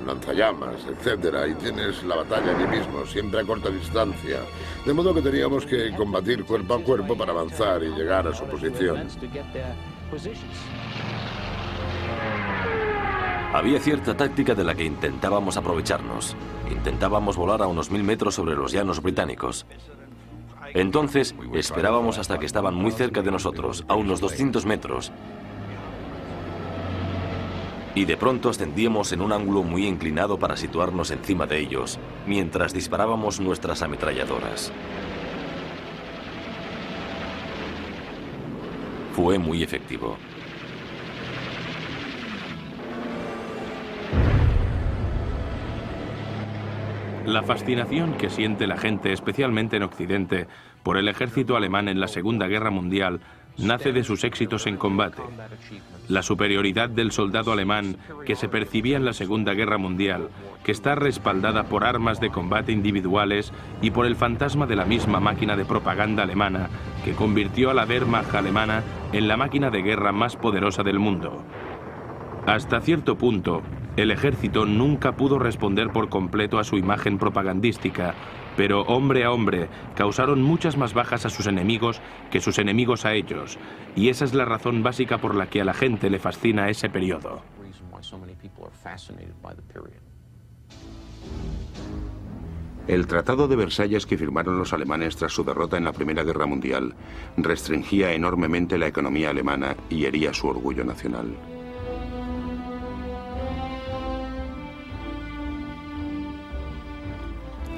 lanzallamas, etcétera, y tienes la batalla allí mismo, siempre a corta distancia. De modo que teníamos que combatir cuerpo a cuerpo para avanzar y llegar a su posición. Había cierta táctica de la que intentábamos aprovecharnos. Intentábamos volar a unos 1000 metros sobre los llanos británicos. Entonces, esperábamos hasta que estaban muy cerca de nosotros, a unos 200 metros. Y de pronto ascendíamos en un ángulo muy inclinado para situarnos encima de ellos, mientras disparábamos nuestras ametralladoras. Fue muy efectivo. La fascinación que siente la gente, especialmente en Occidente, por el ejército alemán en la Segunda Guerra Mundial, nace de sus éxitos en combate. La superioridad del soldado alemán que se percibía en la Segunda Guerra Mundial, que está respaldada por armas de combate individuales y por el fantasma de la misma máquina de propaganda alemana, que convirtió a la Wehrmacht alemana en la máquina de guerra más poderosa del mundo. Hasta cierto punto, el ejército nunca pudo responder por completo a su imagen propagandística, pero hombre a hombre causaron muchas más bajas a sus enemigos que sus enemigos a ellos, y esa es la razón básica por la que a la gente le fascina ese periodo. El Tratado de Versalles que firmaron los alemanes tras su derrota en la Primera Guerra Mundial restringía enormemente la economía alemana y hería su orgullo nacional.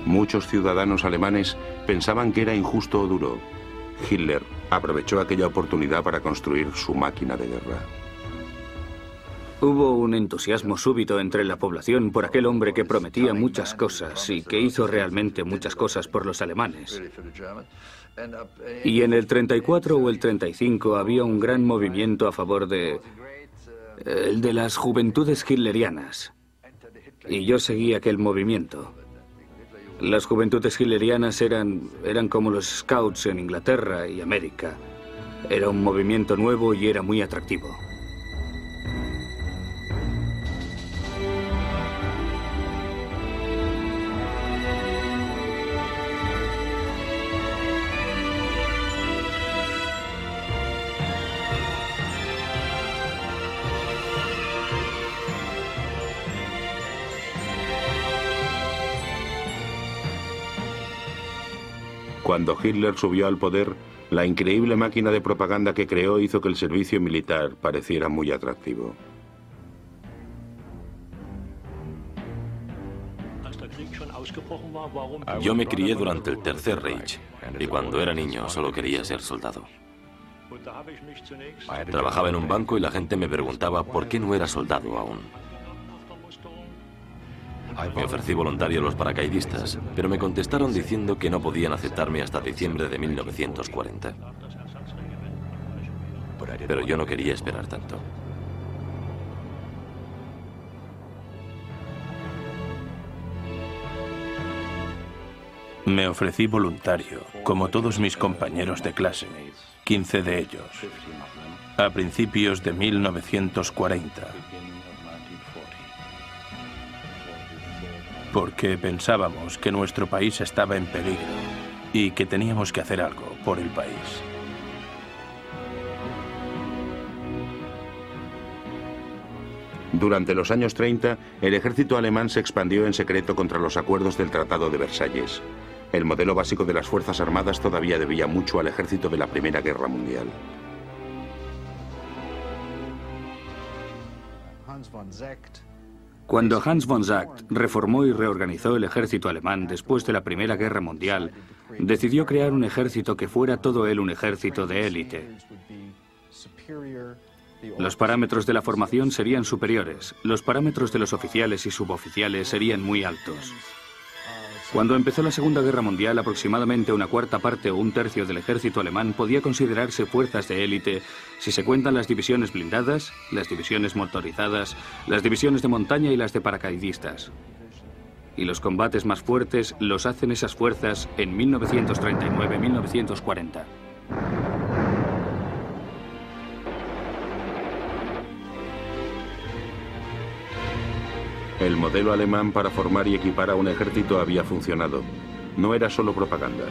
Muchos ciudadanos alemanes pensaban que era injusto o duro. Hitler aprovechó aquella oportunidad para construir su máquina de guerra. Hubo un entusiasmo súbito entre la población por aquel hombre que prometía muchas cosas y que hizo realmente muchas cosas por los alemanes. Y en el 34 o el 35 había un gran movimiento a favor de las juventudes hitlerianas. Y yo seguí aquel movimiento. Las juventudes hitlerianas eran como los Scouts en Inglaterra y América. Era un movimiento nuevo y era muy atractivo. Cuando Hitler subió al poder, la increíble máquina de propaganda que creó hizo que el servicio militar pareciera muy atractivo. Yo me crié durante el Tercer Reich, y cuando era niño solo quería ser soldado. Trabajaba en un banco y la gente me preguntaba por qué no era soldado aún. Me ofrecí voluntario a los paracaidistas, pero me contestaron diciendo que no podían aceptarme hasta diciembre de 1940. Pero yo no quería esperar tanto. Me ofrecí voluntario, como todos mis compañeros de clase, 15 de ellos, a principios de 1940. Porque pensábamos que nuestro país estaba en peligro y que teníamos que hacer algo por el país. Durante los años 30, el ejército alemán se expandió en secreto contra los acuerdos del Tratado de Versalles. El modelo básico de las Fuerzas Armadas todavía debía mucho al ejército de la Primera Guerra Mundial. Cuando Hans von Sacht reformó y reorganizó el ejército alemán después de la Primera Guerra Mundial, decidió crear un ejército que fuera todo él un ejército de élite. Los parámetros de la formación serían superiores, los parámetros de los oficiales y suboficiales serían muy altos. Cuando empezó la Segunda Guerra Mundial, aproximadamente una cuarta parte o un tercio del ejército alemán podía considerarse fuerzas de élite si se cuentan las divisiones blindadas, las divisiones motorizadas, las divisiones de montaña y las de paracaidistas. Y los combates más fuertes los hacen esas fuerzas en 1939-1940. El modelo alemán para formar y equipar a un ejército había funcionado. No era solo propaganda.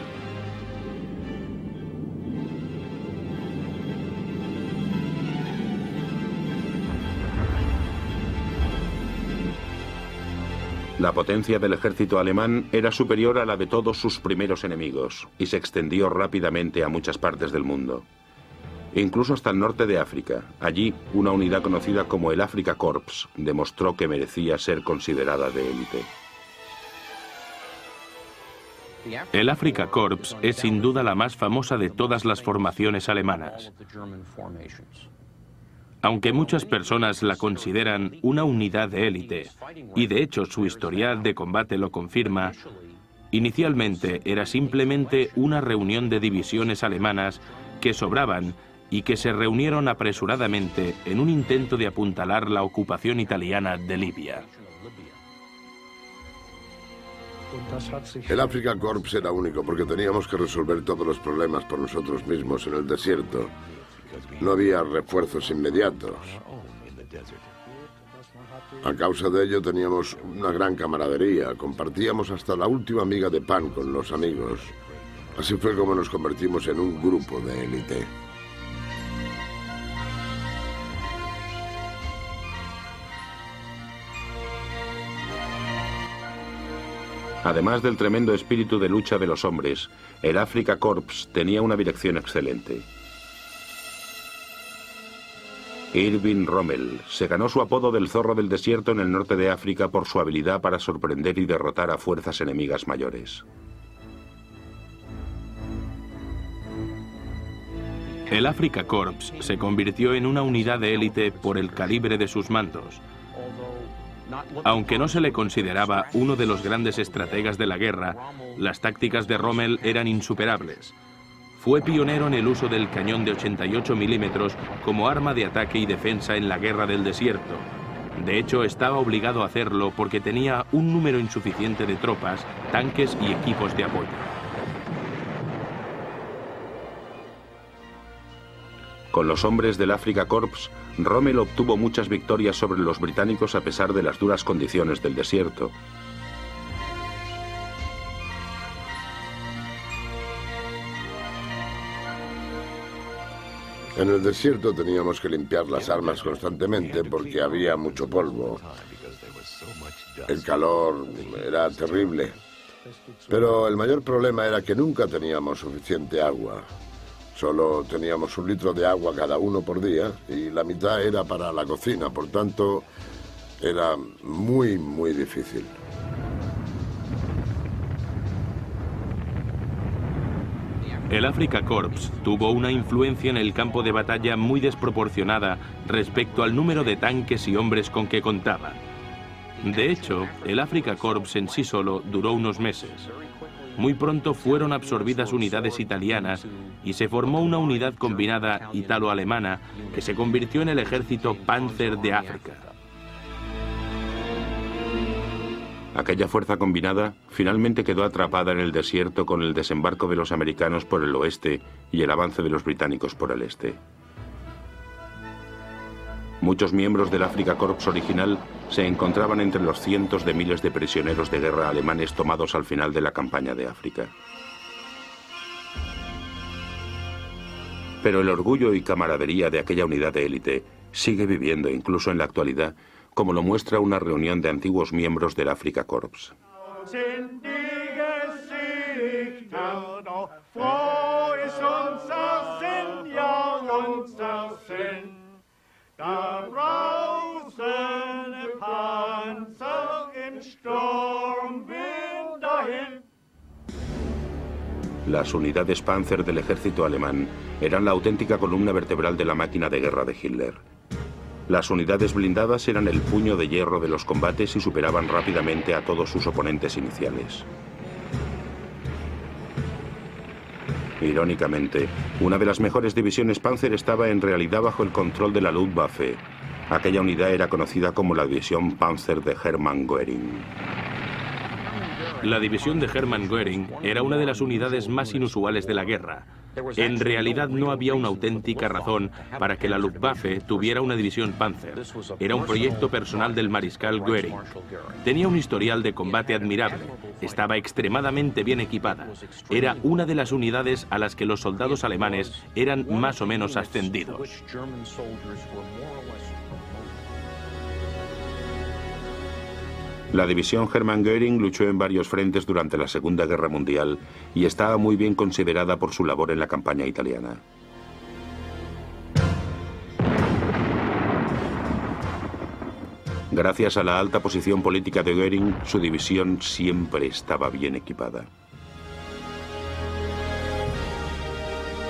La potencia del ejército alemán era superior a la de todos sus primeros enemigos y se extendió rápidamente a muchas partes del mundo. Incluso hasta el norte de África. Allí, una unidad conocida como el Afrika Korps demostró que merecía ser considerada de élite. El Afrika Korps es sin duda la más famosa de todas las formaciones alemanas. Aunque muchas personas la consideran una unidad de élite, y de hecho su historial de combate lo confirma, inicialmente era simplemente una reunión de divisiones alemanas que sobraban y que se reunieron apresuradamente en un intento de apuntalar la ocupación italiana de Libia. El Afrika Korps era único porque teníamos que resolver todos los problemas por nosotros mismos en el desierto. No había refuerzos inmediatos. A causa de ello teníamos una gran camaradería, compartíamos hasta la última miga de pan con los amigos. Así fue como nos convertimos en un grupo de élite. Además del tremendo espíritu de lucha de los hombres, el Afrika Korps tenía una dirección excelente. Erwin Rommel se ganó su apodo del zorro del desierto en el norte de África por su habilidad para sorprender y derrotar a fuerzas enemigas mayores. El Afrika Korps se convirtió en una unidad de élite por el calibre de sus mandos. Aunque no se le consideraba uno de los grandes estrategas de la guerra, las tácticas de Rommel eran insuperables. Fue pionero en el uso del cañón de 88 milímetros como arma de ataque y defensa en la guerra del desierto. De hecho, estaba obligado a hacerlo porque tenía un número insuficiente de tropas, tanques y equipos de apoyo. Con los hombres del Afrika Korps, Rommel obtuvo muchas victorias sobre los británicos a pesar de las duras condiciones del desierto. En el desierto teníamos que limpiar las armas constantemente porque había mucho polvo. El calor era terrible. Pero el mayor problema era que nunca teníamos suficiente agua. Solo teníamos 1 litro de agua cada uno por día y la mitad era para la cocina, por tanto, era muy, muy difícil. El Afrika Korps tuvo una influencia en el campo de batalla muy desproporcionada respecto al número de tanques y hombres con que contaba. De hecho, el Afrika Korps en sí solo duró unos meses. Muy pronto fueron absorbidas unidades italianas y se formó una unidad combinada italo-alemana que se convirtió en el ejército Panzer de África. Aquella fuerza combinada finalmente quedó atrapada en el desierto con el desembarco de los americanos por el oeste y el avance de los británicos por el este. Muchos miembros del Afrika Korps original se encontraban entre los cientos de miles de prisioneros de guerra alemanes tomados al final de la campaña de África. Pero el orgullo y camaradería de aquella unidad de élite sigue viviendo incluso en la actualidad, como lo muestra una reunión de antiguos miembros del Afrika Korps. Las unidades Panzer del ejército alemán eran la auténtica columna vertebral de la máquina de guerra de Hitler. Las unidades blindadas eran el puño de hierro de los combates y superaban rápidamente a todos sus oponentes iniciales. Irónicamente, una de las mejores divisiones Panzer estaba en realidad bajo el control de la Luftwaffe. Aquella unidad era conocida como la división Panzer de Hermann Göring. La división de Hermann Göring era una de las unidades más inusuales de la guerra. En realidad no había una auténtica razón para que la Luftwaffe tuviera una división Panzer. Era un proyecto personal del mariscal Göring. Tenía un historial de combate admirable. Estaba extremadamente bien equipada. Era una de las unidades a las que los soldados alemanes eran más o menos ascendidos. La división Hermann Göring luchó en varios frentes durante la Segunda Guerra Mundial y estaba muy bien considerada por su labor en la campaña italiana. Gracias a la alta posición política de Göring, su división siempre estaba bien equipada.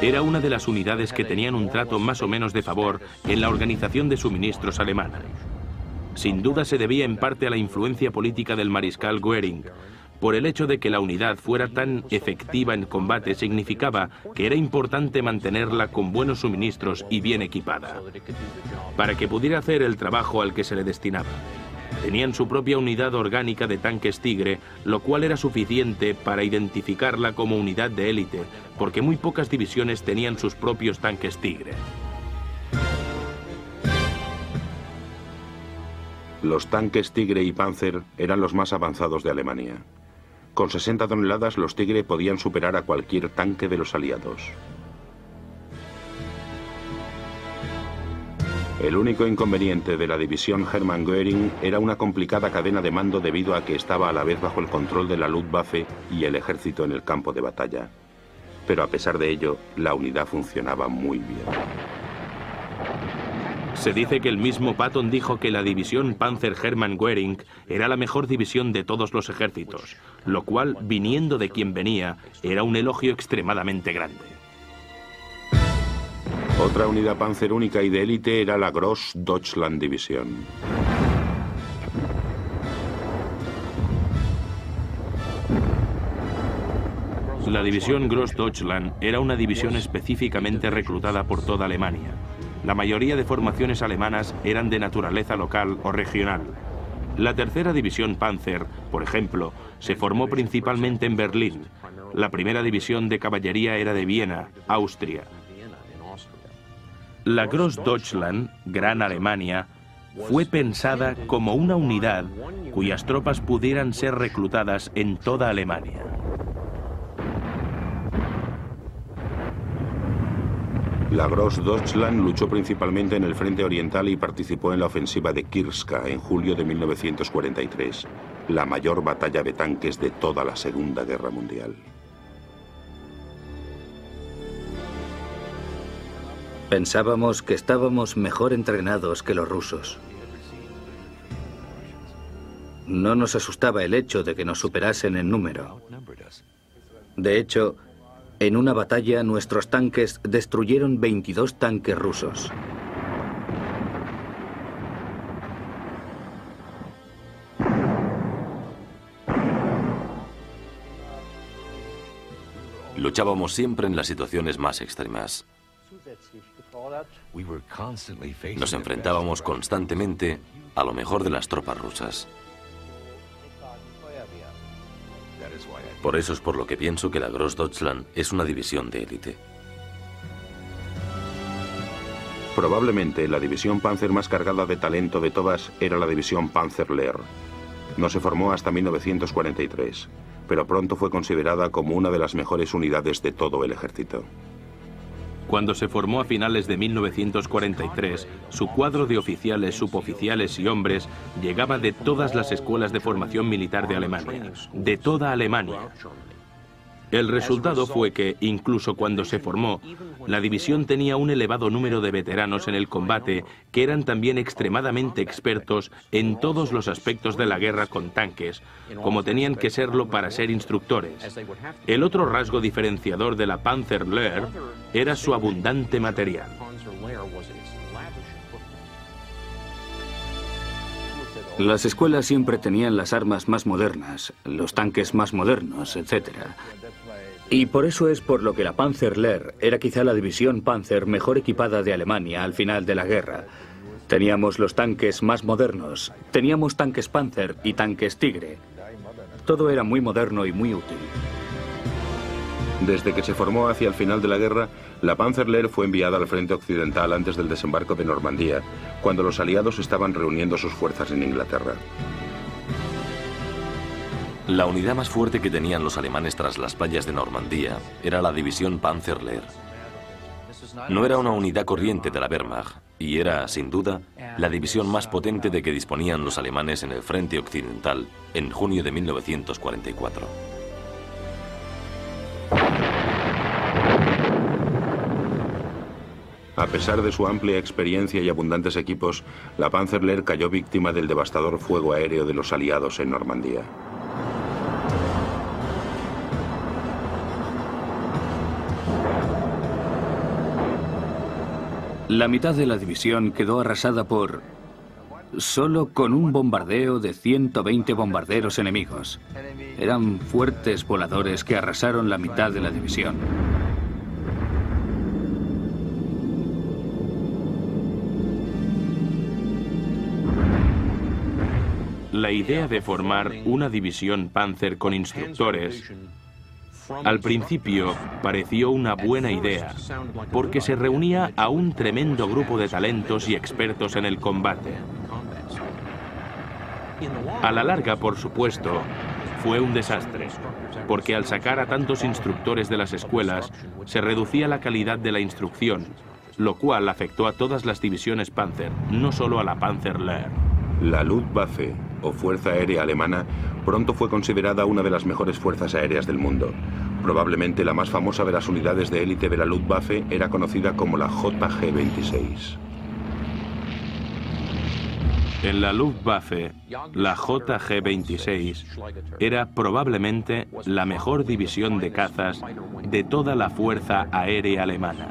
Era una de las unidades que tenían un trato más o menos de favor en la organización de suministros alemana. Sin duda se debía en parte a la influencia política del mariscal Göring. Por el hecho de que la unidad fuera tan efectiva en combate significaba que era importante mantenerla con buenos suministros y bien equipada, para que pudiera hacer el trabajo al que se le destinaba. Tenían su propia unidad orgánica de tanques Tigre, lo cual era suficiente para identificarla como unidad de élite, porque muy pocas divisiones tenían sus propios tanques Tigre. Los tanques Tigre y Panzer eran los más avanzados de Alemania. Con 60 toneladas, los Tigre podían superar a cualquier tanque de los aliados. El único inconveniente de la división Hermann Göring era una complicada cadena de mando debido a que estaba a la vez bajo el control de la Luftwaffe y el ejército en el campo de batalla. Pero a pesar de ello, la unidad funcionaba muy bien. Se dice que el mismo Patton dijo que la división Panzer Hermann Göring era la mejor división de todos los ejércitos, lo cual, viniendo de quien venía, era un elogio extremadamente grande. Otra unidad Panzer única y de élite era la Großdeutschland División. La división Großdeutschland era una división específicamente reclutada por toda Alemania. La mayoría de formaciones alemanas eran de naturaleza local o regional. La tercera división Panzer, por ejemplo, se formó principalmente en Berlín. La primera división de caballería era de Viena, Austria. La Großdeutschland, Gran Alemania, fue pensada como una unidad cuyas tropas pudieran ser reclutadas en toda Alemania. La Großdeutschland luchó principalmente en el frente oriental y participó en la ofensiva de Kirska en julio de 1943, la mayor batalla de tanques de toda la Segunda Guerra Mundial. Pensábamos que estábamos mejor entrenados que los rusos. No nos asustaba el hecho de que nos superasen en número. De hecho, en una batalla nuestros tanques destruyeron 22 tanques rusos. Luchábamos siempre en las situaciones más extremas. Nos enfrentábamos constantemente a lo mejor de las tropas rusas. Por eso es por lo que pienso que la Großdeutschland es una división de élite. Probablemente la división Panzer más cargada de talento de todas era la división Panzerlehr. No se formó hasta 1943, pero pronto fue considerada como una de las mejores unidades de todo el ejército. Cuando se formó a finales de 1943, su cuadro de oficiales, suboficiales y hombres llegaba de todas las escuelas de formación militar de Alemania, de toda Alemania. El resultado fue que, incluso cuando se formó, la división tenía un elevado número de veteranos en el combate que eran también extremadamente expertos en todos los aspectos de la guerra con tanques, como tenían que serlo para ser instructores. El otro rasgo diferenciador de la Panzerlehr era su abundante material. Las escuelas siempre tenían las armas más modernas, los tanques más modernos, etc. Y por eso es por lo que la Panzerlehr era quizá la división Panzer mejor equipada de Alemania al final de la guerra. Teníamos los tanques más modernos, teníamos tanques Panzer y tanques Tigre. Todo era muy moderno y muy útil. Desde que se formó hacia el final de la guerra, la Panzerlehr fue enviada al frente occidental antes del desembarco de Normandía, cuando los aliados estaban reuniendo sus fuerzas en Inglaterra. La unidad más fuerte que tenían los alemanes tras las playas de Normandía era la división Panzerlehr. No era una unidad corriente de la Wehrmacht y era, sin duda, la división más potente de que disponían los alemanes en el frente occidental en junio de 1944. A pesar de su amplia experiencia y abundantes equipos, la Panzerlehr cayó víctima del devastador fuego aéreo de los aliados en Normandía. La mitad de la división quedó arrasada solo con un bombardeo de 120 bombarderos enemigos. Eran fuertes voladores que arrasaron la mitad de la división. La idea de formar una división Panzer con instructores al principio pareció una buena idea, porque se reunía a un tremendo grupo de talentos y expertos en el combate. A la larga, por supuesto, fue un desastre, porque al sacar a tantos instructores de las escuelas, se reducía la calidad de la instrucción, lo cual afectó a todas las divisiones Panzer, no solo a la Panzerlehr. La Luftwaffe, o Fuerza Aérea Alemana, pronto fue considerada una de las mejores fuerzas aéreas del mundo. Probablemente la más famosa de las unidades de élite de la Luftwaffe era conocida como la JG-26. En la Luftwaffe, la JG-26 era probablemente la mejor división de cazas de toda la Fuerza Aérea Alemana.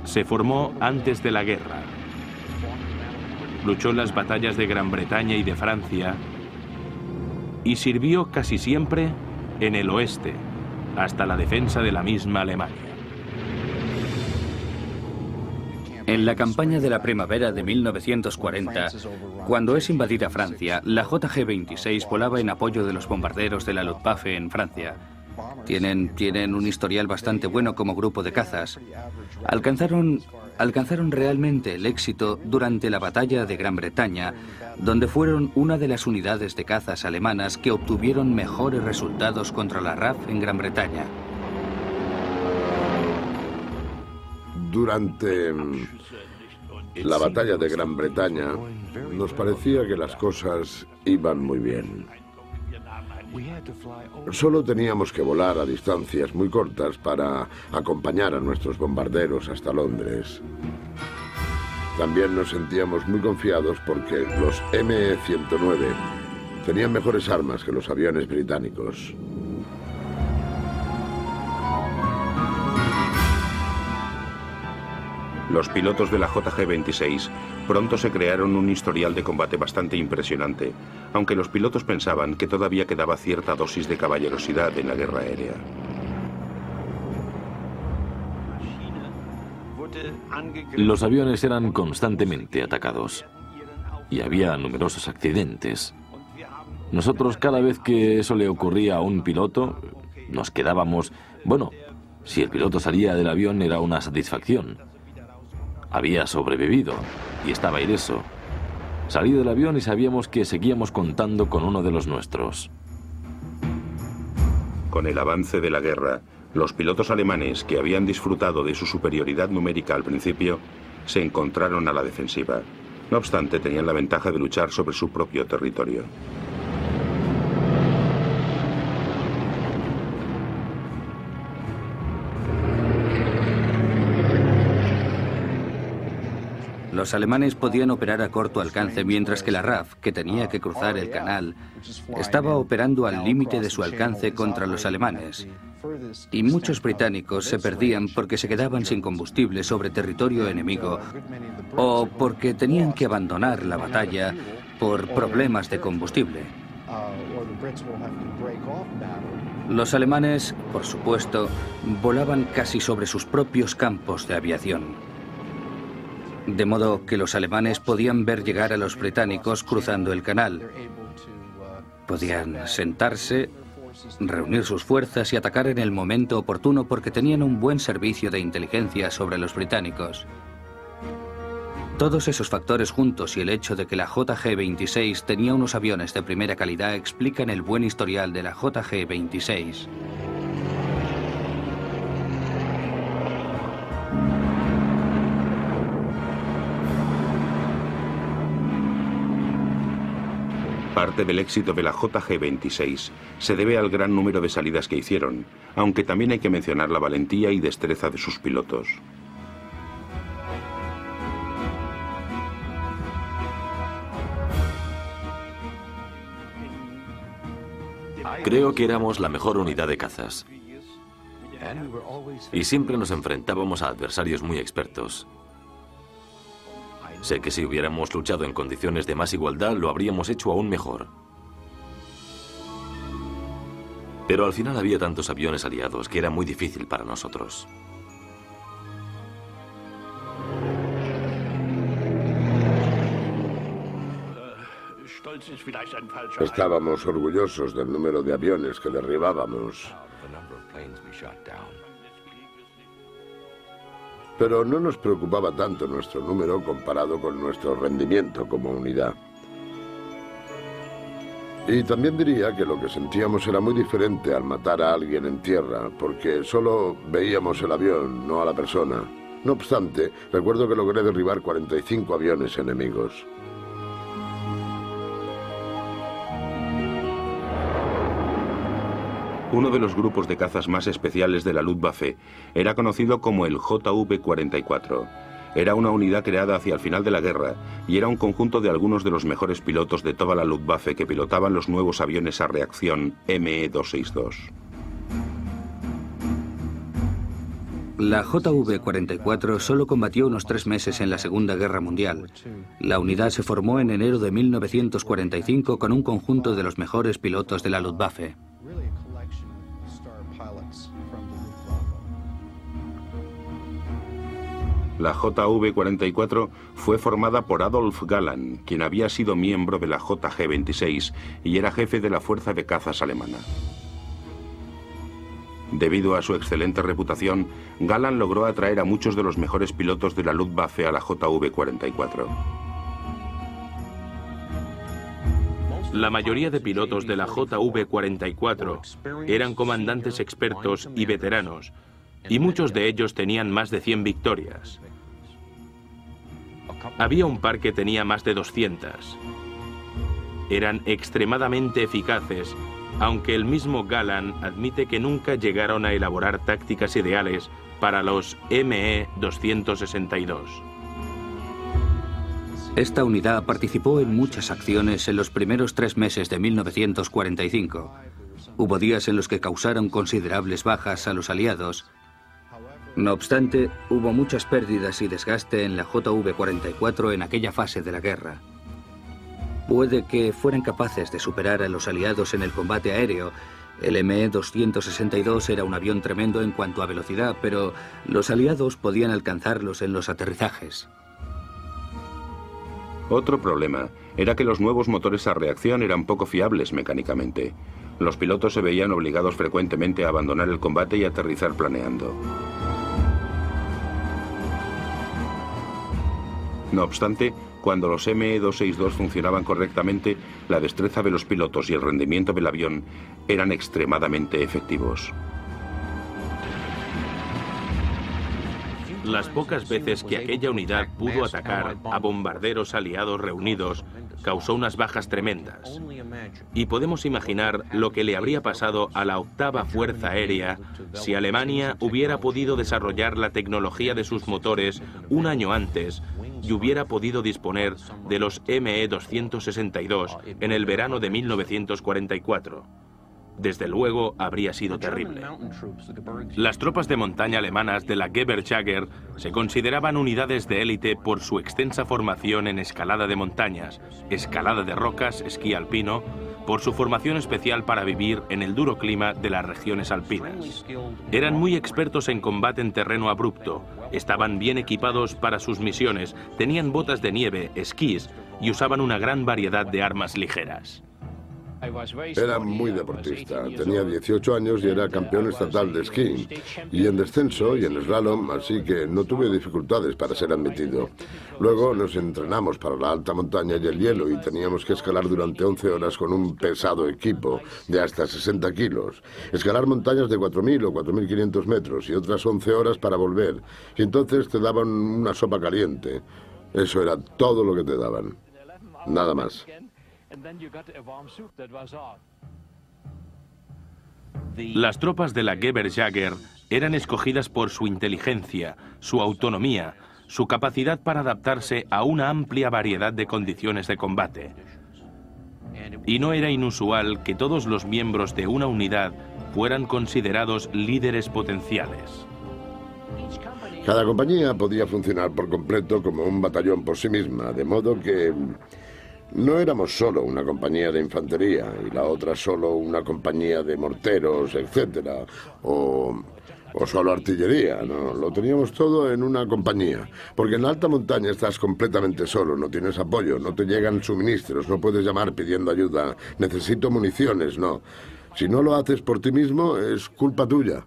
Se formó antes de la guerra. Luchó en las batallas de Gran Bretaña y de Francia y sirvió casi siempre en el oeste, hasta la defensa de la misma Alemania. En la campaña de la primavera de 1940, cuando es invadida Francia, la JG-26 volaba en apoyo de los bombarderos de la Luftwaffe en Francia. Tienen un historial bastante bueno como grupo de cazas. Alcanzaron realmente el éxito durante la batalla de Gran Bretaña, donde fueron una de las unidades de cazas alemanas que obtuvieron mejores resultados contra la RAF en Gran Bretaña. Durante la batalla de Gran Bretaña, nos parecía que las cosas iban muy bien. Solo teníamos que volar a distancias muy cortas para acompañar a nuestros bombarderos hasta Londres. También nos sentíamos muy confiados porque los ME-109 tenían mejores armas que los aviones británicos. Los pilotos de la JG-26 pronto se crearon un historial de combate bastante impresionante, aunque los pilotos pensaban que todavía quedaba cierta dosis de caballerosidad en la guerra aérea. Los aviones eran constantemente atacados y había numerosos accidentes. Nosotros, cada vez que eso le ocurría a un piloto, nos quedábamos... Bueno, si el piloto salía del avión era una satisfacción. Había sobrevivido y estaba ileso. Salí del avión y sabíamos que seguíamos contando con uno de los nuestros. Con el avance de la guerra, los pilotos alemanes, que habían disfrutado de su superioridad numérica al principio, se encontraron a la defensiva. No obstante, tenían la ventaja de luchar sobre su propio territorio. Los alemanes podían operar a corto alcance, mientras que la RAF, que tenía que cruzar el canal, estaba operando al límite de su alcance contra los alemanes. Y muchos británicos se perdían porque se quedaban sin combustible sobre territorio enemigo o porque tenían que abandonar la batalla por problemas de combustible. Los alemanes, por supuesto, volaban casi sobre sus propios campos de aviación. De modo que los alemanes podían ver llegar a los británicos cruzando el canal. Podían sentarse reunir sus fuerzas y atacar en el momento oportuno porque tenían un buen servicio de inteligencia sobre los británicos. Todos esos factores juntos y el hecho de que la JG-26 tenía unos aviones de primera calidad explican el buen historial de la JG-26. Parte del éxito de la JG-26 se debe al gran número de salidas que hicieron, aunque también hay que mencionar la valentía y destreza de sus pilotos. Creo que éramos la mejor unidad de cazas. Y siempre nos enfrentábamos a adversarios muy expertos. Sé que si hubiéramos luchado en condiciones de más igualdad, lo habríamos hecho aún mejor. Pero al final había tantos aviones aliados que era muy difícil para nosotros. Estábamos orgullosos del número de aviones que derribábamos. Pero no nos preocupaba tanto nuestro número comparado con nuestro rendimiento como unidad. Y también diría que lo que sentíamos era muy diferente al matar a alguien en tierra, porque solo veíamos el avión, no a la persona. No obstante, recuerdo que logré derribar 45 aviones enemigos. Uno de los grupos de cazas más especiales de la Luftwaffe era conocido como el JV-44. Era una unidad creada hacia el final de la guerra y era un conjunto de algunos de los mejores pilotos de toda la Luftwaffe que pilotaban los nuevos aviones a reacción ME-262. La JV-44 solo combatió unos 3 meses en la Segunda Guerra Mundial. La unidad se formó en enero de 1945 con un conjunto de los mejores pilotos de la Luftwaffe. La JV-44 fue formada por Adolf Galland, quien había sido miembro de la JG-26 y era jefe de la fuerza de cazas alemana. Debido a su excelente reputación, Galland logró atraer a muchos de los mejores pilotos de la Luftwaffe a la JV-44. La mayoría de pilotos de la JV-44 eran comandantes expertos y veteranos, y muchos de ellos tenían más de 100 victorias. Había un par que tenía más de 200. Eran extremadamente eficaces, aunque el mismo Galland admite que nunca llegaron a elaborar tácticas ideales para los ME-262. Esta unidad participó en muchas acciones en los primeros 3 meses de 1945. Hubo días en los que causaron considerables bajas a los aliados. No obstante, hubo muchas pérdidas y desgaste en la JV-44 en aquella fase de la guerra. Puede que fueran capaces de superar a los aliados en el combate aéreo. El ME-262 era un avión tremendo en cuanto a velocidad, pero los aliados podían alcanzarlos en los aterrizajes. Otro problema era que los nuevos motores a reacción eran poco fiables mecánicamente. Los pilotos se veían obligados frecuentemente a abandonar el combate y aterrizar planeando. No obstante, cuando los ME-262 funcionaban correctamente, la destreza de los pilotos y el rendimiento del avión eran extremadamente efectivos. Las pocas veces que aquella unidad pudo atacar a bombarderos aliados reunidos, causó unas bajas tremendas. Y podemos imaginar lo que le habría pasado a la 8ª Fuerza Aérea si Alemania hubiera podido desarrollar la tecnología de sus motores un año antes y hubiera podido disponer de los ME-262 en el verano de 1944. Desde luego habría sido terrible. Las tropas de montaña alemanas de la Gewürzträger se consideraban unidades de élite por su extensa formación en escalada de montañas, escalada de rocas, esquí alpino, por su formación especial para vivir en el duro clima de las regiones alpinas. Eran muy expertos en combate en terreno abrupto, estaban bien equipados para sus misiones, tenían botas de nieve, esquís y usaban una gran variedad de armas ligeras. Era muy deportista, tenía 18 años y era campeón estatal de esquí, y en descenso y en slalom, así que no tuve dificultades para ser admitido. Luego nos entrenamos para la alta montaña y el hielo y teníamos que escalar durante 11 horas con un pesado equipo de hasta 60 kilos. Escalar montañas de 4.000 o 4.500 metros y otras 11 horas para volver. Y entonces te daban una sopa caliente. Eso era todo lo que te daban. Nada más. Las tropas de la Geberjäger eran escogidas por su inteligencia, su autonomía, su capacidad para adaptarse a una amplia variedad de condiciones de combate. Y no era inusual que todos los miembros de una unidad fueran considerados líderes potenciales. Cada compañía podía funcionar por completo como un batallón por sí misma, de modo que no éramos solo una compañía de infantería y la otra solo una compañía de morteros, etcétera, o solo artillería, ¿no? Lo teníamos todo en una compañía, porque en la alta montaña estás completamente solo, no tienes apoyo, no te llegan suministros, no puedes llamar pidiendo ayuda, necesito municiones, no. Si no lo haces por ti mismo, es culpa tuya.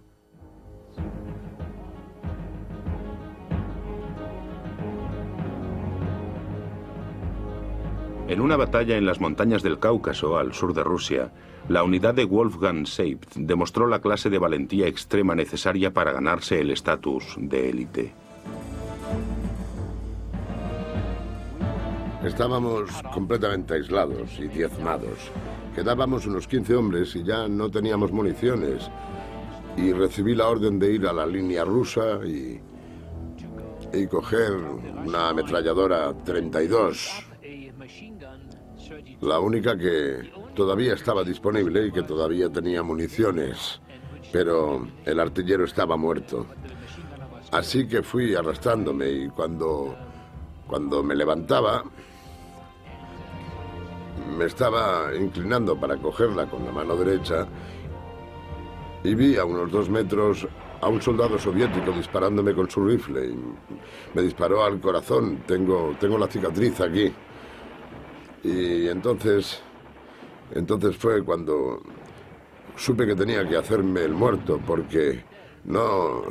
En una batalla en las montañas del Cáucaso, al sur de Rusia, la unidad de Wolfgang Seibt demostró la clase de valentía extrema necesaria para ganarse el estatus de élite. Estábamos completamente aislados y diezmados. Quedábamos unos 15 hombres y ya no teníamos municiones. Y recibí la orden de ir a la línea rusa y coger una ametralladora 32. La única que todavía estaba disponible y que todavía tenía municiones, pero el artillero estaba muerto. Así que fui arrastrándome y cuando me levantaba, me estaba inclinando para cogerla con la mano derecha y vi a unos 2 metros a un soldado soviético disparándome con su rifle. Y me disparó al corazón, tengo la cicatriz aquí. Y entonces fue cuando supe que tenía que hacerme el muerto, porque no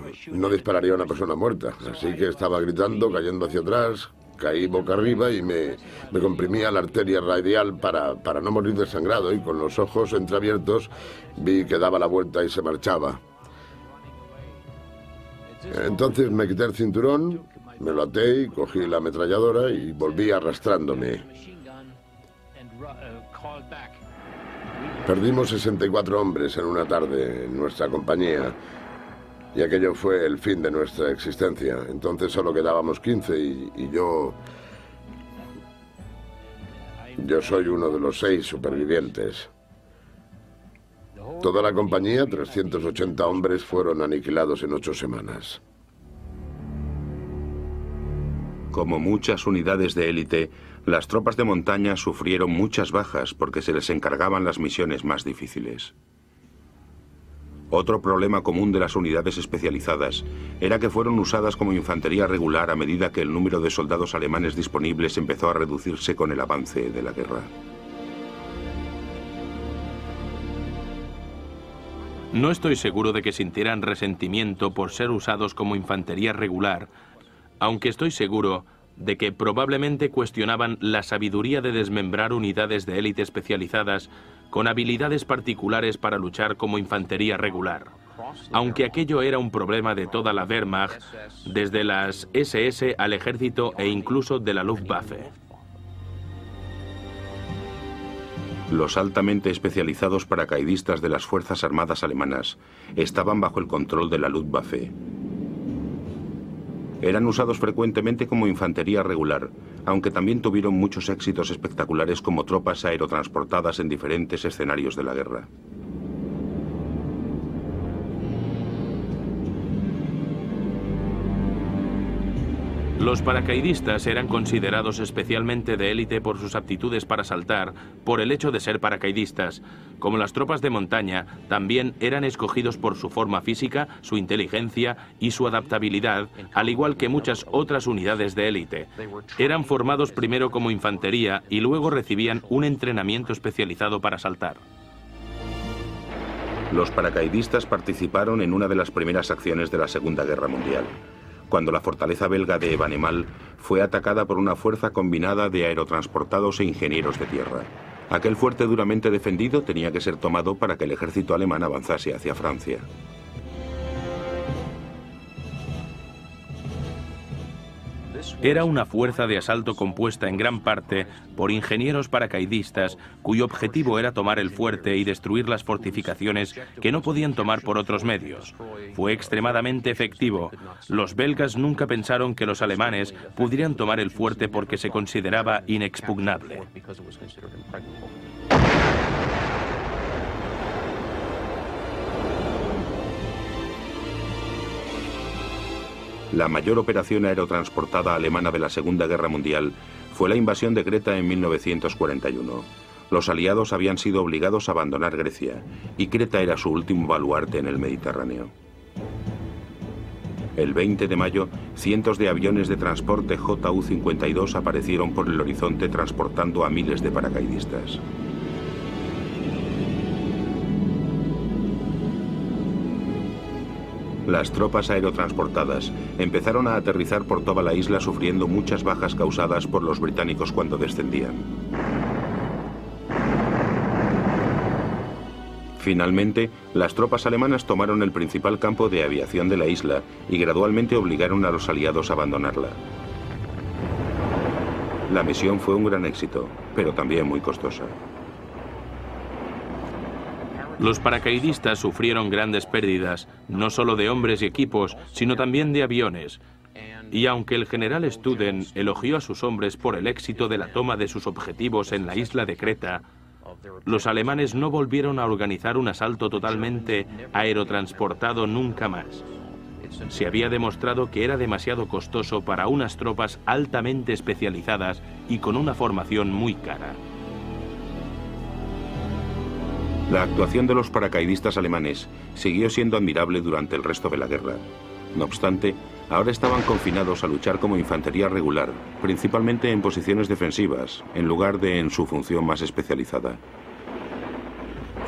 dispararía a una persona muerta. Así que estaba gritando, cayendo hacia atrás, caí boca arriba y me comprimía la arteria radial para no morir desangrado, y con los ojos entreabiertos vi que daba la vuelta y se marchaba. Entonces me quité el cinturón, me lo até y cogí la ametralladora y volví arrastrándome. Perdimos 64 hombres en una tarde en nuestra compañía y aquello fue el fin de nuestra existencia. Entonces solo quedábamos 15 y yo soy uno de los 6 supervivientes. Toda la compañía, 380 hombres, fueron aniquilados en 8 semanas. Como muchas unidades de élite, las tropas de montaña sufrieron muchas bajas porque se les encargaban las misiones más difíciles. Otro problema común de las unidades especializadas era que fueron usadas como infantería regular a medida que el número de soldados alemanes disponibles empezó a reducirse con el avance de la guerra. No estoy seguro de que sintieran resentimiento por ser usados como infantería regular, aunque estoy seguro de que probablemente cuestionaban la sabiduría de desmembrar unidades de élite especializadas con habilidades particulares para luchar como infantería regular, aunque aquello era un problema de toda la Wehrmacht, desde las SS al ejército e incluso de la Luftwaffe. Los altamente especializados paracaidistas de las Fuerzas Armadas alemanas estaban bajo el control de la Luftwaffe. Eran usados frecuentemente como infantería regular, aunque también tuvieron muchos éxitos espectaculares como tropas aerotransportadas en diferentes escenarios de la guerra. Los paracaidistas eran considerados especialmente de élite por sus aptitudes para saltar, por el hecho de ser paracaidistas. Como las tropas de montaña, también eran escogidos por su forma física, su inteligencia y su adaptabilidad, al igual que muchas otras unidades de élite. Eran formados primero como infantería y luego recibían un entrenamiento especializado para saltar. Los paracaidistas participaron en una de las primeras acciones de la Segunda Guerra Mundial, cuando la fortaleza belga de Evenemal fue atacada por una fuerza combinada de aerotransportados e ingenieros de tierra. Aquel fuerte duramente defendido tenía que ser tomado para que el ejército alemán avanzase hacia Francia. Era una fuerza de asalto compuesta en gran parte por ingenieros paracaidistas cuyo objetivo era tomar el fuerte y destruir las fortificaciones que no podían tomar por otros medios. Fue extremadamente efectivo. Los belgas nunca pensaron que los alemanes pudieran tomar el fuerte porque se consideraba inexpugnable. La mayor operación aerotransportada alemana de la Segunda Guerra Mundial fue la invasión de Creta en 1941. Los aliados habían sido obligados a abandonar Grecia, y Creta era su último baluarte en el Mediterráneo. El 20 de mayo, cientos de aviones de transporte Ju-52 aparecieron por el horizonte transportando a miles de paracaidistas. Las tropas aerotransportadas empezaron a aterrizar por toda la isla sufriendo muchas bajas causadas por los británicos cuando descendían. Finalmente, las tropas alemanas tomaron el principal campo de aviación de la isla y gradualmente obligaron a los aliados a abandonarla. La misión fue un gran éxito, pero también muy costosa. Los paracaidistas sufrieron grandes pérdidas, no solo de hombres y equipos, sino también de aviones. Y aunque el general Studen elogió a sus hombres por el éxito de la toma de sus objetivos en la isla de Creta, los alemanes no volvieron a organizar un asalto totalmente aerotransportado nunca más. Se había demostrado que era demasiado costoso para unas tropas altamente especializadas y con una formación muy cara. La actuación de los paracaidistas alemanes siguió siendo admirable durante el resto de la guerra. No obstante, ahora estaban confinados a luchar como infantería regular, principalmente en posiciones defensivas, en lugar de en su función más especializada.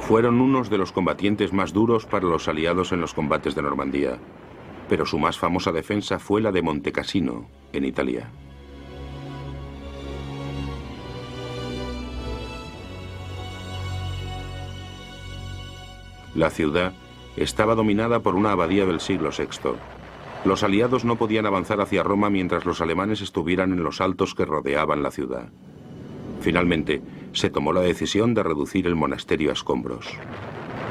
Fueron unos de los combatientes más duros para los aliados en los combates de Normandía, pero su más famosa defensa fue la de Monte Cassino, en Italia. La ciudad estaba dominada por una abadía del siglo VI. Los aliados no podían avanzar hacia Roma mientras los alemanes estuvieran en los altos que rodeaban la ciudad. Finalmente, se tomó la decisión de reducir el monasterio a escombros.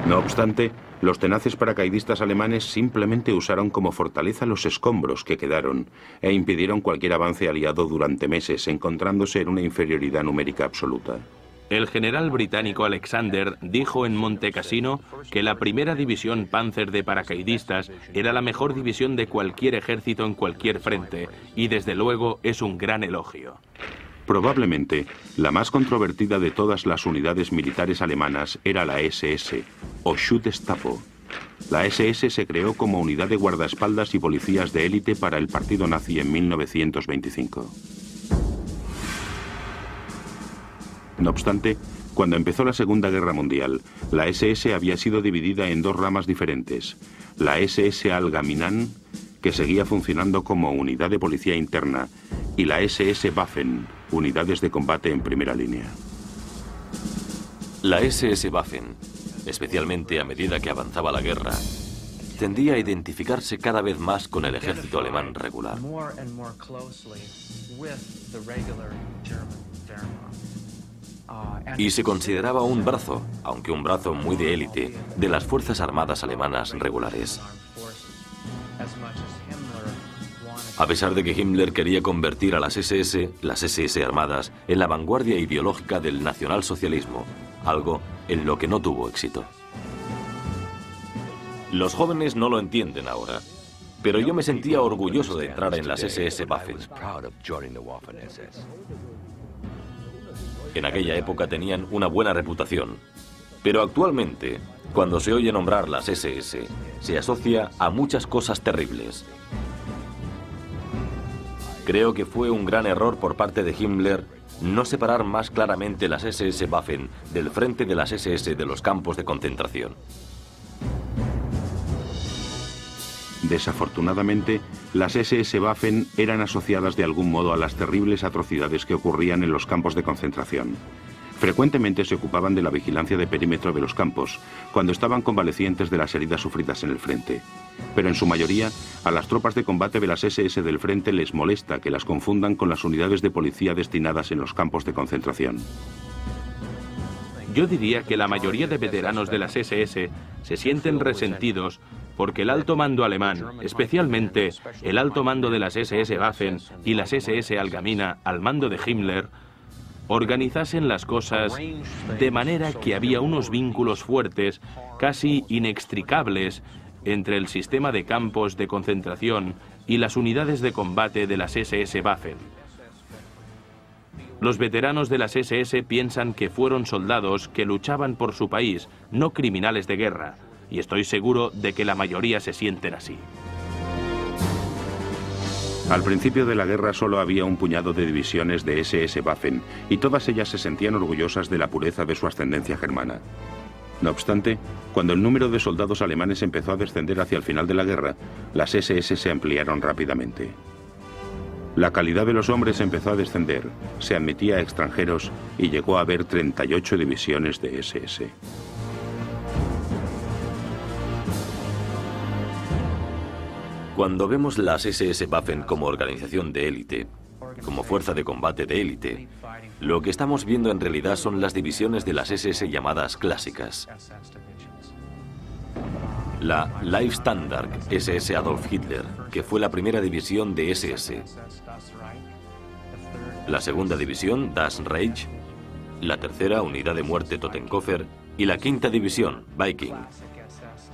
No obstante, los tenaces paracaidistas alemanes simplemente usaron como fortaleza los escombros que quedaron e impidieron cualquier avance aliado durante meses, encontrándose en una inferioridad numérica absoluta. El general británico Alexander dijo en Monte Cassino que la primera división Panzer de paracaidistas era la mejor división de cualquier ejército en cualquier frente, y desde luego es un gran elogio. Probablemente, la más controvertida de todas las unidades militares alemanas era la SS, o Schutzstaffel. La SS se creó como unidad de guardaespaldas y policías de élite para el partido nazi en 1925. No obstante, cuando empezó la Segunda Guerra Mundial, la SS había sido dividida en dos ramas diferentes. La SS Allgemeine, que seguía funcionando como unidad de policía interna, y la SS Waffen, unidades de combate en primera línea. La SS Waffen, especialmente a medida que avanzaba la guerra, tendía a identificarse cada vez más con el ejército alemán regular. Y se consideraba un brazo, aunque un brazo muy de élite, de las Fuerzas Armadas alemanas regulares. A pesar de que Himmler quería convertir a las SS armadas, en la vanguardia ideológica del nacionalsocialismo, algo en lo que no tuvo éxito. Los jóvenes no lo entienden ahora, pero yo me sentía orgulloso de entrar en las SS Waffen. En aquella época tenían una buena reputación, pero actualmente, cuando se oye nombrar las SS, se asocia a muchas cosas terribles. Creo que fue un gran error por parte de Himmler no separar más claramente las SS Waffen del frente de las SS de los campos de concentración. Desafortunadamente, las SS Waffen eran asociadas de algún modo a las terribles atrocidades que ocurrían en los campos de concentración. Frecuentemente se ocupaban de la vigilancia de perímetro de los campos, cuando estaban convalecientes de las heridas sufridas en el frente. Pero en su mayoría, a las tropas de combate de las SS del frente les molesta que las confundan con las unidades de policía destinadas en los campos de concentración. Yo diría que la mayoría de veteranos de las SS se sienten resentidos porque el alto mando alemán, especialmente el alto mando de las SS Waffen y las SS Allgemeine al mando de Himmler, organizasen las cosas de manera que había unos vínculos fuertes, casi inextricables, entre el sistema de campos de concentración y las unidades de combate de las SS Waffen. Los veteranos de las SS piensan que fueron soldados que luchaban por su país, no criminales de guerra, y estoy seguro de que la mayoría se sienten así. Al principio de la guerra solo había un puñado de divisiones de SS Waffen y todas ellas se sentían orgullosas de la pureza de su ascendencia germana. No obstante, cuando el número de soldados alemanes empezó a descender hacia el final de la guerra, las SS se ampliaron rápidamente. La calidad de los hombres empezó a descender, se admitía a extranjeros y llegó a haber 38 divisiones de SS. Cuando vemos las SS Waffen como organización de élite, como fuerza de combate de élite, lo que estamos viendo en realidad son las divisiones de las SS llamadas clásicas. La Leibstandard SS Adolf Hitler, que fue la primera división de SS. La segunda división, Das Reich. La tercera, Unidad de Muerte Totenkopfer. Y la quinta división, Viking.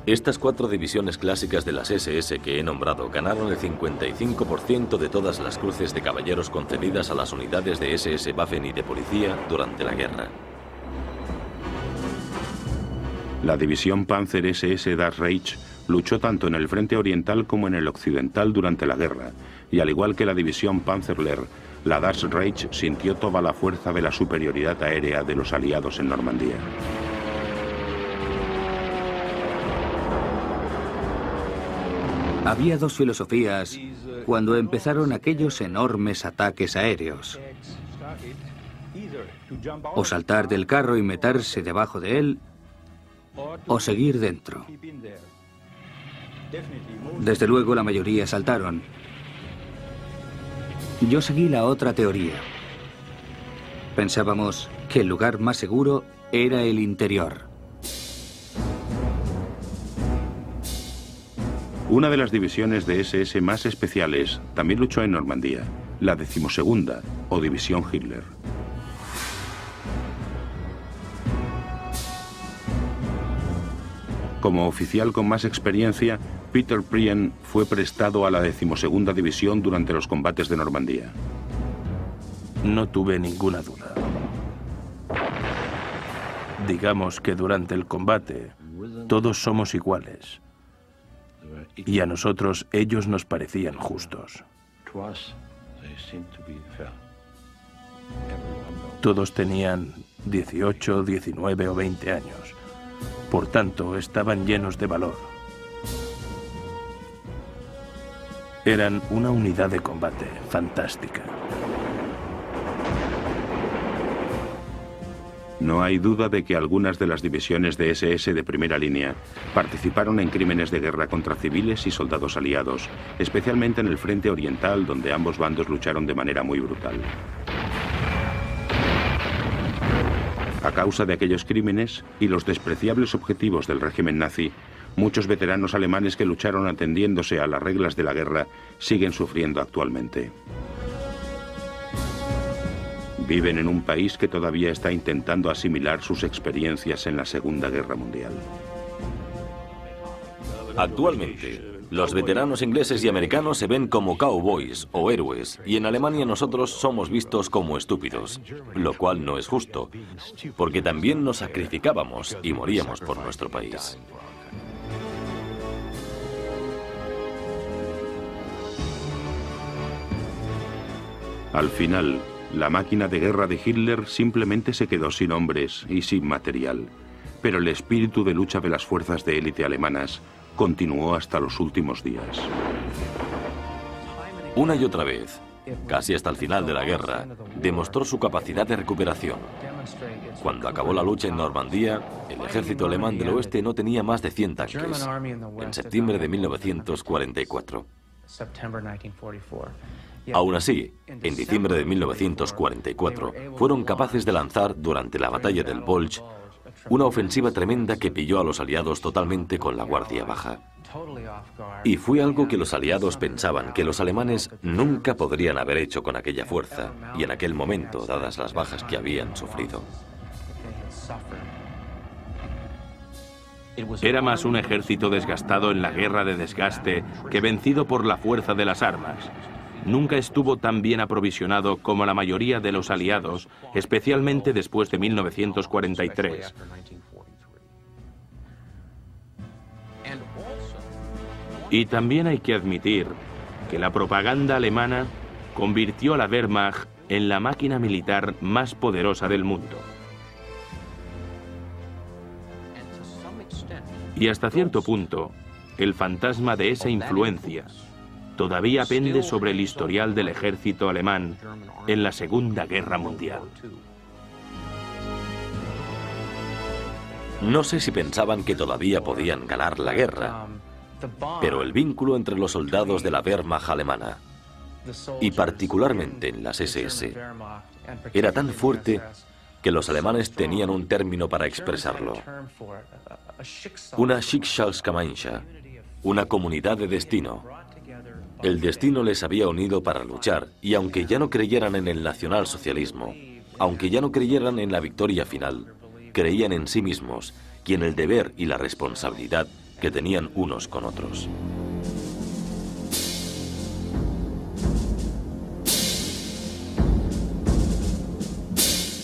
Estas 4 divisiones clásicas de las SS que he nombrado ganaron el 55% de todas las cruces de caballeros concedidas a las unidades de SS Waffen y de policía durante la guerra. La división Panzer SS Das Reich luchó tanto en el frente oriental como en el occidental durante la guerra, y al igual que la división Panzerlehr, la Das Reich sintió toda la fuerza de la superioridad aérea de los aliados en Normandía. Había dos filosofías cuando empezaron aquellos enormes ataques aéreos. O saltar del carro y meterse debajo de él, o seguir dentro. Desde luego la mayoría saltaron. Yo seguí la otra teoría. Pensábamos que el lugar más seguro era el interior. Una de las divisiones de SS más especiales también luchó en Normandía, la 12ª, o División Hitler. Como oficial con más experiencia, Peter Prien fue prestado a la 12ª División durante los combates de Normandía. No tuve ninguna duda. Digamos que durante el combate todos somos iguales. Y a nosotros ellos nos parecían justos. Todos tenían 18, 19 o 20 años. Por tanto, estaban llenos de valor. Eran una unidad de combate fantástica. No hay duda de que algunas de las divisiones de SS de primera línea participaron en crímenes de guerra contra civiles y soldados aliados, especialmente en el frente oriental, donde ambos bandos lucharon de manera muy brutal. A causa de aquellos crímenes y los despreciables objetivos del régimen nazi, muchos veteranos alemanes que lucharon atendiéndose a las reglas de la guerra siguen sufriendo actualmente. Viven en un país que todavía está intentando asimilar sus experiencias en la Segunda Guerra Mundial. Actualmente, Los veteranos ingleses y americanos se ven como cowboys o héroes, y en Alemania nosotros somos vistos como estúpidos, lo cual no es justo, porque también nos sacrificábamos y moríamos por nuestro país. Al final, la máquina de guerra de Hitler simplemente se quedó sin hombres y sin material, pero el espíritu de lucha de las fuerzas de élite alemanas continuó hasta los últimos días. Una y otra vez, casi hasta el final de la guerra, demostró su capacidad de recuperación. Cuando acabó la lucha en Normandía, el ejército alemán del oeste no tenía más de 100 tanques, en septiembre de 1944. Aún así, en diciembre de 1944, fueron capaces de lanzar, durante la batalla del Bulge, una ofensiva tremenda que pilló a los aliados totalmente con la guardia baja. Y fue algo que los aliados pensaban que los alemanes nunca podrían haber hecho con aquella fuerza y en aquel momento, dadas las bajas que habían sufrido. Era más un ejército desgastado en la guerra de desgaste que vencido por la fuerza de las armas. Nunca estuvo tan bien aprovisionado como la mayoría de los aliados, especialmente después de 1943. Y también hay que admitir que la propaganda alemana convirtió a la Wehrmacht en la máquina militar más poderosa del mundo. Y hasta cierto punto, el fantasma de esa influencia todavía pende sobre el historial del ejército alemán en la Segunda Guerra Mundial. No sé si pensaban que todavía podían ganar la guerra, pero el vínculo entre los soldados de la Wehrmacht alemana, y particularmente en las SS, era tan fuerte que los alemanes tenían un término para expresarlo: una Schicksalsgemeinschaft, una comunidad de destino. El destino les había unido para luchar, y aunque ya no creyeran en el nacionalsocialismo, aunque ya no creyeran en la victoria final, creían en sí mismos y en el deber y la responsabilidad que tenían unos con otros.